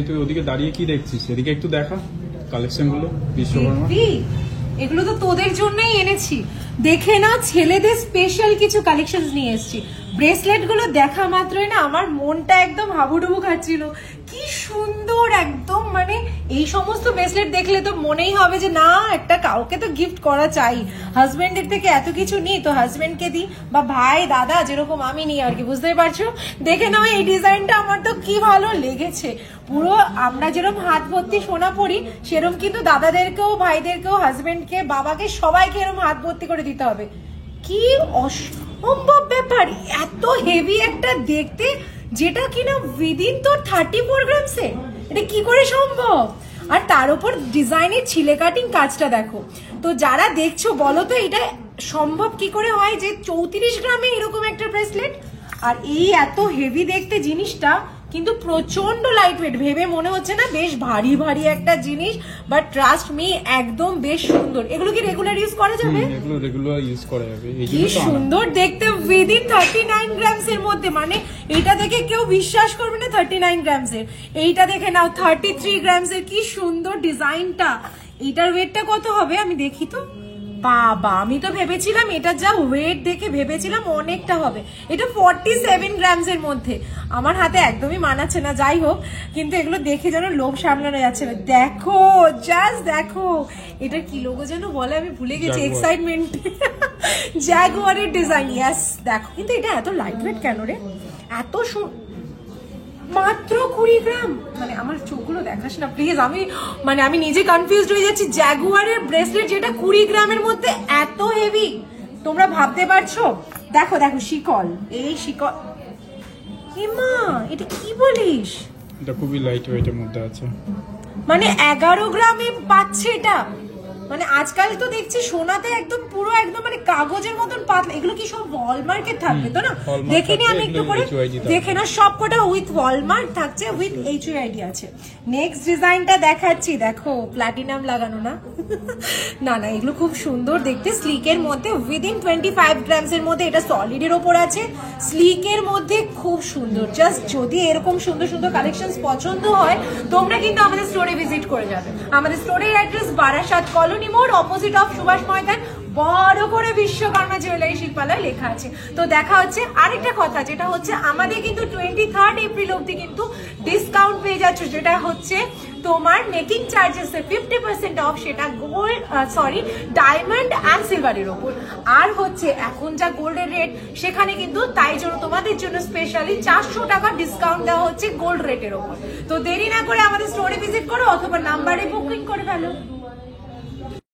তুই ওদিকে দাঁড়িয়ে কি দেখছিস? এদিকে একটু দেখা কালেকশন গুলো বিশ্বকর্মা। এগুলো তো তোদের জন্যই এনেছি, দেখে না ছেলেদের স্পেশাল কিছু কালেকশন নিয়ে এসেছি। ব্রেসলেট গুলো দেখা মাত্রই না আমার মনটা একদম হাবুডুবু খাচ্ছিল, কি সুন্দর একদম। মানে এই সমস্ত ব্রেসলেট দেখলে তো মনেই হবে যে না একটা কাউকে তো গিফট করা চাই। হাজবেন্ডের থেকে এত কিছু নিই তো হাজবেন্ডকে দিই, বা ভাই দাদা যেরকম আমি নিই আর কি, বুঝতেই পারছো। দেখে নাও এই ডিজাইনটা আমার তো কি ভালো লেগেছে। পুরো আমরা যেরকম হাত ভর্তি সোনা পরি সেরকম কিন্তু দাদাদেরকেও ভাইদেরকেও হাজবেন্ডকে বাবাকে সবাইকে এরকম হাত ভর্তি করে দিতে হবে। কি অসম্ভব ব্যাপার, এত হেভি একটা দেখতে, যেটা কিনা উইদিন তোর 34 গ্রামসে, এটা কি করে সম্ভব? আর তার উপর ডিজাইনের ছিলে কাটিং কাজটা দেখো। তো যারা দেখছো বলো তো এটা সম্ভব কি করে হয় যে 34 গ্রামে এরকম একটা ব্রেসলেট, আর এই এত হেভি দেখতে জিনিসটা কিন্তু প্রচন্ড লাইট ওয়েট। ভেবে মনে হচ্ছে না বেশ ভারী ভারী একটা জিনিস, বাট ট্রাস্ট মি একদম বেশ সুন্দর। এগুলো কি রেগুলার ইউজ করা যাবে? এগুলো রেগুলার ইউজ করা যাবে। কি সুন্দর দেখতে উইদিন 39 গ্রামস এর মধ্যে। মানে এটা দেখে কেউ বিশ্বাস করবে না 39 গ্রামস এর। এইটা দেখে নাও 33 গ্রামস এর, কি সুন্দর ডিজাইনটা। এটার ওয়েটটা কত হবে আমি দেখি তো। বাবা, আমি তো ভেবেছিলাম এটা যা ওয়েট দেখে ভেবেছিলাম অনেকটা হবে। এটা 47 গ্রামস এর মধ্যে। আমার হাতে একদমই মানাচ্ছে না, যাই হোক, কিন্তু এগুলো দেখে যেন লোভ সামলানো যাচ্ছে না। দেখো জাস্ট দেখো, এটা কি লোগো যেন বলে আমি ভুলে গেছি, এক্সাইটমেন্ট। জাগুয়ারের design, yes. দেখো কিন্তু এটা এত লাইট ওয়েট কেন রে? এত মাত্র 20 গ্রাম। মানে আমার চোখগুলো দেখাস না প্লিজ, আমি নিজে কনফিউজড হয়ে যাচ্ছি। জাগুয়ারের ব্রেসলেট যেটা 20 গ্রামের মধ্যে এত হেভি, তোমরা ভাবতে পারছো? দেখো দেখো শিকল, এই শিকল, হিমা এটা কি বলিস? এটা খুবই লাইট ওয়েটের মধ্যে আছে। মানে 11 গ্রামে পাচ্ছে এটা। মানে আজকাল তো দেখছি সোনাতে একদম পুরো একদম মানে কাগজের মতন পাতলা। এগুলো কি সব ওয়ালমার্কের থাকবে তো না? দেখিনি আমি একটু করে, দেখে না সব কটা উইথ ওয়ালমার্ক থাকছে, উইথ HUID আছে। নেক্সট ডিজাইনটা দেখাচ্ছি, দেখো প্লাটিনাম লাগানো না? না না, এগুলো খুব সুন্দর দেখতে, স্লিকের মধ্যে উইদিন 25 গ্রামস এর মধ্যে। এটা সলিডের ওপর আছে, স্লিকের মধ্যে খুব সুন্দর। জাস্ট যদি এরকম সুন্দর সুন্দর কালেকশন পছন্দ হয় তোমরা কিন্তু আমাদের স্টোরে ভিজিট করে যাবে। আমাদের স্টোরের অ্যাড্রেস বারাসাত কলোনি মোড়, অপোজিট অফ সুভাষ ময়দান, বড় করে বিশ্বকর্মা জুয়েলারি শিল্পালয় লেখা আছে। তো দেখা হচ্ছে। আরেকটা কথা যেটা হচ্ছে, আমাদের কিন্তু 23 এপ্রিল অব্দি কিন্তু ডিসকাউন্ট পেয়ে যাচ্ছ, যেটা হচ্ছে তোমার মেকিং চার্জেস 50% অফ, সেটা গোল্ড ডায়মন্ড অ্যান্ড সিলভারের ওপর। আর হচ্ছে এখন যা গোল্ডের রেট, সেখানে কিন্তু তাই জন্য তোমাদের জন্য স্পেশালি 400 টাকা ডিসকাউন্ট দেওয়া হচ্ছে গোল্ড রেটের ওপর। তো দেরি না করে আমাদের স্টোরে ভিজিট করো অথবা নাম্বারে বুকিং করে ফেলো।